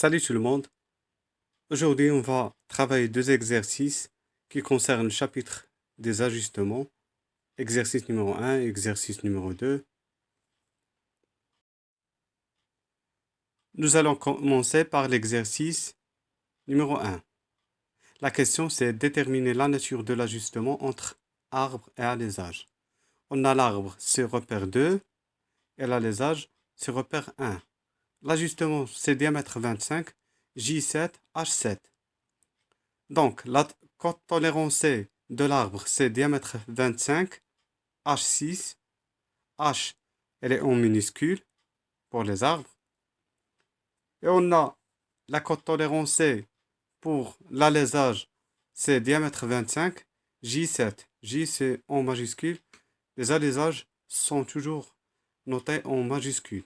Salut tout le monde. Aujourd'hui, on va travailler deux exercices qui concernent le chapitre des ajustements. Exercice numéro 1 et exercice numéro 2. Nous allons commencer par l'exercice numéro 1. La question, c'est déterminer la nature de l'ajustement entre arbre et alésage. On a l'arbre, c'est repère 2, et l'alésage, c'est repère 1. L'ajustement, c'est diamètre 25, J7, H7. Donc, la cote tolérance de l'arbre, c'est diamètre 25, H6. H, elle est en minuscule pour les arbres. Et on a la cote tolérance pour l'alésage, c'est diamètre 25, J7. J, c'est en majuscule. Les alésages sont toujours notés en majuscule.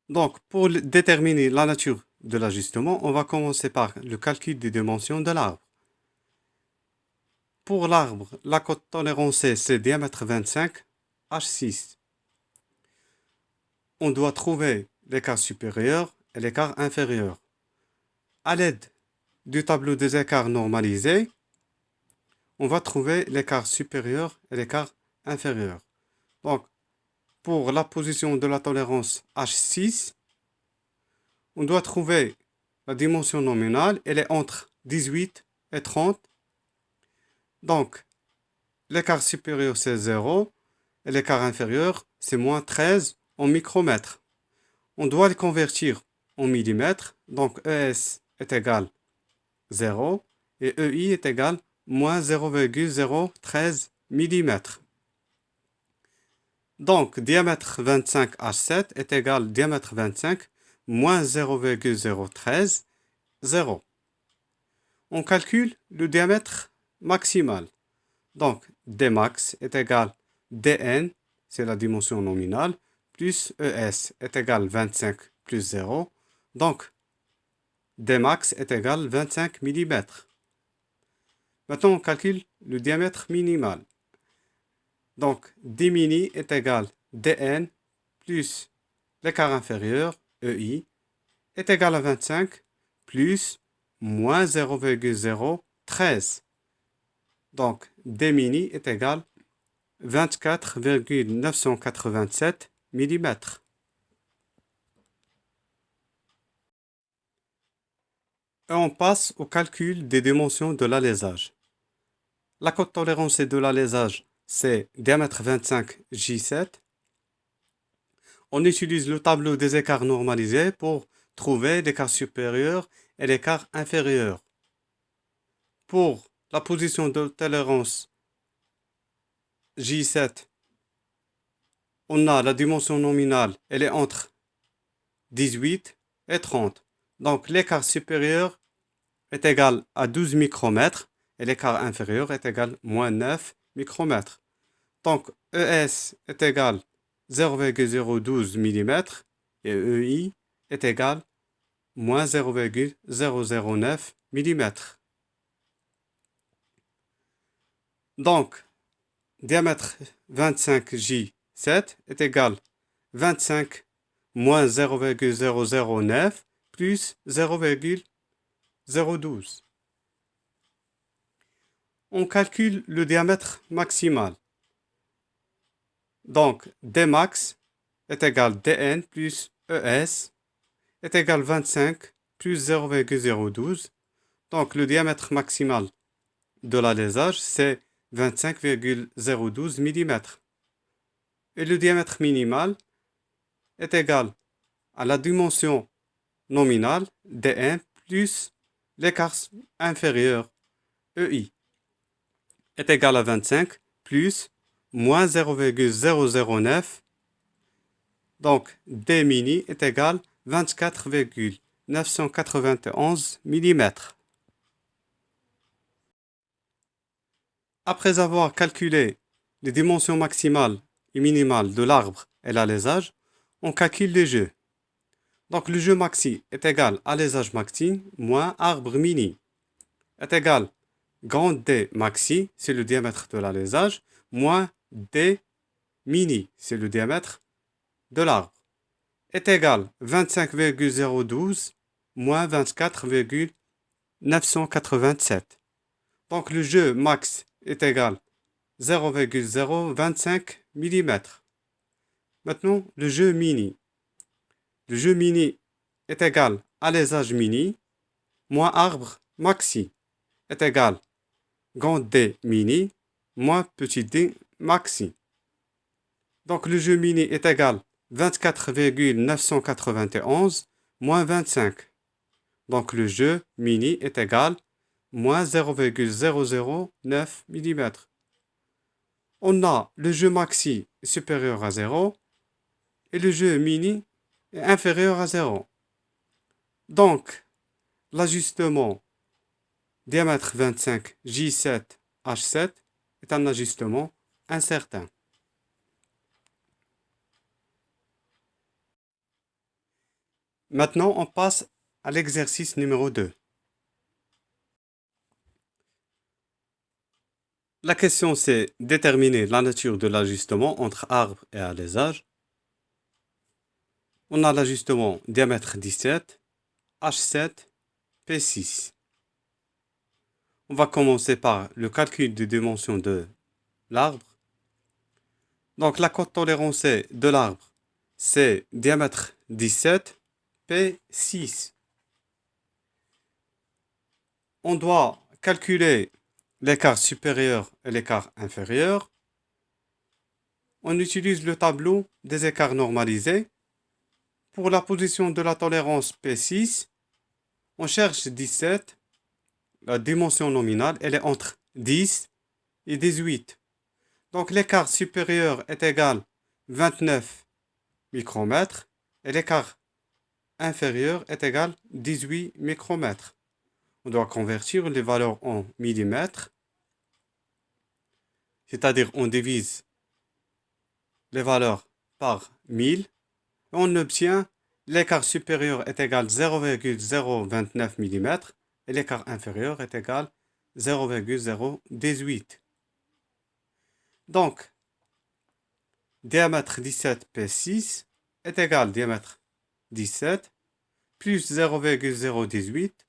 Donc, pour déterminer la nature de l'ajustement, on va commencer par le calcul des dimensions de l'arbre. Pour l'arbre, la cote tolérance c'est diamètre 25, H6. On doit trouver l'écart supérieur et l'écart inférieur. À l'aide du tableau des écarts normalisés, on va trouver l'écart supérieur et l'écart inférieur. Donc, pour la position de la tolérance H6, on doit trouver la dimension nominale, elle est entre 18 et 30. Donc, l'écart supérieur c'est 0 et l'écart inférieur c'est moins 13 en micromètres. On doit le convertir en millimètres, donc ES est égal 0 et EI est égal moins 0,013 mm. Donc, diamètre 25 H7 est égal diamètre 25 moins 0,013, 0. On calcule le diamètre maximal. Donc, Dmax est égal Dn, c'est la dimension nominale, plus ES est égal 25 plus 0. Donc, Dmax est égal 25 mm. Maintenant, on calcule le diamètre minimal. Donc, Dmini est égal Dn plus l'écart inférieur, EI, est égal à 25 plus moins 0,013. Donc, Dmini est égal 24,987 mm. Et on passe au calcul des dimensions de l'alésage. La cote tolérance de l'alésage, c'est diamètre 25 J7. On utilise le tableau des écarts normalisés pour trouver l'écart supérieur et l'écart inférieur. Pour la position de tolérance J7, on a la dimension nominale, elle est entre 18 et 30. Donc l'écart supérieur est égal à 12 micromètres et l'écart inférieur est égal à moins 9 micromètres. Donc ES est égal 0,012 mm et EI est égal moins 0,009 mm. Donc, diamètre 25J7 est égal 25 moins 0,009 plus 0,012. On calcule le diamètre maximal. Donc, Dmax est égal Dn plus ES est égal 25 plus 0,012. Donc, le diamètre maximal de l'alésage, c'est 25,012 mm. Et le diamètre minimal est égal à la dimension nominale Dn plus l'écart inférieur EI est égal à 25 plus moins 0,009. Donc, D mini est égal 24,991 mm. Après avoir calculé les dimensions maximales et minimales de l'arbre et l'alésage, on calcule les jeux. Donc, le jeu maxi est égal à alésage maxi moins arbre mini est égal grand D maxi, c'est le diamètre de l'alésage, moins D mini, c'est le diamètre de l'arbre est égal à 25,012 moins 24,987. Donc le jeu max est égal à 0,025 mm. Maintenant, le jeu mini. Le jeu mini est égal à alésage mini moins arbre maxi est égal à grand D mini moins petit d maxi. Donc le jeu mini est égal à 24,991 moins 25. Donc le jeu mini est égal à moins 0,009 mm. On a le jeu maxi supérieur à 0 et le jeu mini est inférieur à 0. Donc l'ajustement diamètre 25 J7 H7 est un ajustement incertain. Maintenant, on passe à l'exercice numéro 2. La question, c'est déterminer la nature de l'ajustement entre arbre et alésage. On a l'ajustement diamètre 17, H7, P6. On va commencer par le calcul des dimensions de l'arbre. Donc la cote tolérance de l'arbre, c'est diamètre 17, P6. On doit calculer l'écart supérieur et l'écart inférieur. On utilise le tableau des écarts normalisés. Pour la position de la tolérance P6, on cherche 17. La dimension nominale, elle est entre 10 et 18. Donc l'écart supérieur est égal à 29 micromètres et l'écart inférieur est égal à 18 micromètres. On doit convertir les valeurs en millimètres, c'est-à-dire on divise les valeurs par 1000 et on obtient l'écart supérieur est égal à 0,029 mm et l'écart inférieur est égal à 0,018. Donc, diamètre 17 P6 est égal à diamètre 17 plus 0,018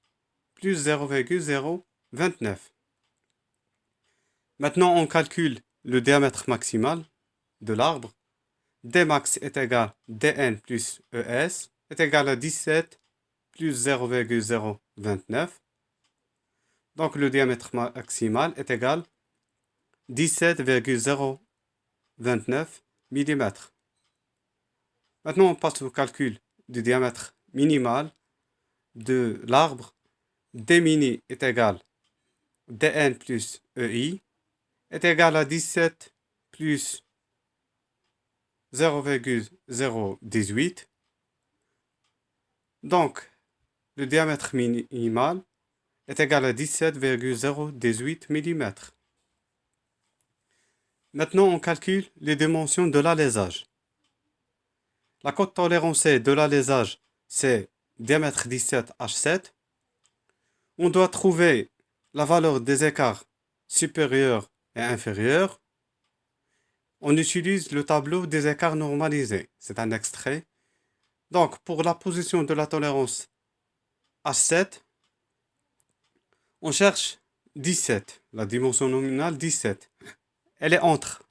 plus 0,029. Maintenant, on calcule le diamètre maximal de l'arbre. Dmax est égal à dn plus es est égal à 17 plus 0,029. Donc, le diamètre maximal est égal à 17,029 mm. Maintenant, on passe au calcul du diamètre minimal de l'arbre. D mini est égal à dn plus ei est égal à 17 plus 0,018. Donc, le diamètre minimal est égal à 17,018 mm. Maintenant, on calcule les dimensions de l'alésage. La cote tolérance de l'alésage, c'est diamètre 17 H7. On doit trouver la valeur des écarts supérieurs et inférieurs. On utilise le tableau des écarts normalisés. C'est un extrait. Donc, pour la position de la tolérance H7, on cherche 17, la dimension nominale 17. Elle est entre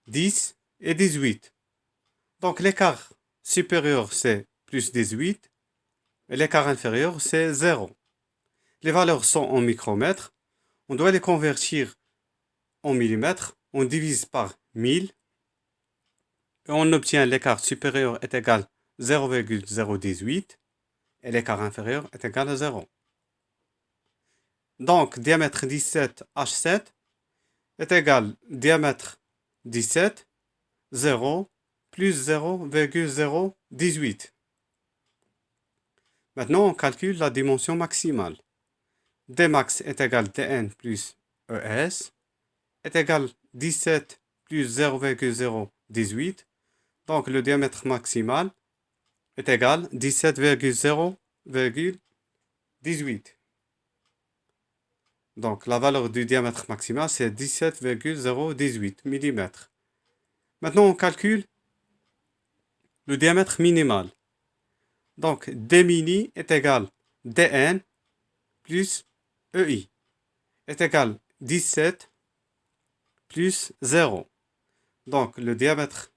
10 et 18. Donc, l'écart supérieur, c'est plus 18 et l'écart inférieur, c'est 0. Les valeurs sont en micromètres. On doit les convertir en millimètres. On divise par 1000 et on obtient l'écart supérieur est égal à 0,018 et l'écart inférieur est égal à 0. Donc, diamètre 17 H7 est égal à diamètre 17, 0 plus 0,018. Maintenant, on calcule la dimension maximale. Dmax est égal à dn plus es est égal à 17 plus 0,018. Donc, le diamètre maximal est égal à 17,018. Donc, la valeur du diamètre maximal, c'est 17,018 mm. Maintenant, on calcule le diamètre minimal. Donc, D mini est égal Dn plus EI est égal 17 plus 0. Donc, le diamètre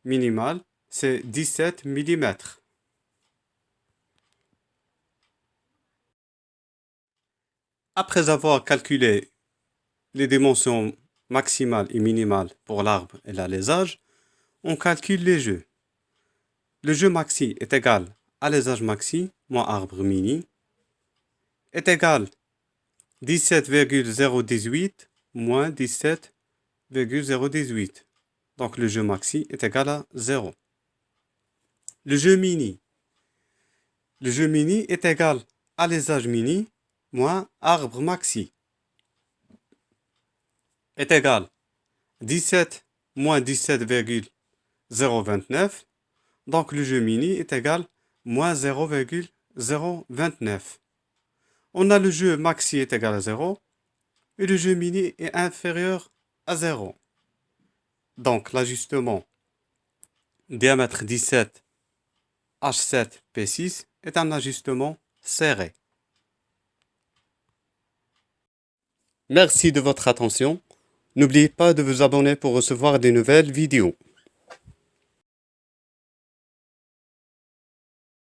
minimal, c'est 17 mm. Après avoir calculé les dimensions maximales et minimales pour l'arbre et l'alésage, on calcule les jeux. Le jeu maxi est égal à l'alésage maxi moins arbre mini est égal 17,018 moins 17,018. Donc le jeu maxi est égal à 0. Le jeu mini est égal à l'alésage mini moins arbre maxi est égal 17 moins 17,029. Donc le jeu mini est égal moins 0,029. On a le jeu maxi est égal à 0 et le jeu mini est inférieur à 0. Donc l'ajustement diamètre 17 H7 P6 est un ajustement serré. Merci de votre attention. N'oubliez pas de vous abonner pour recevoir des nouvelles vidéos.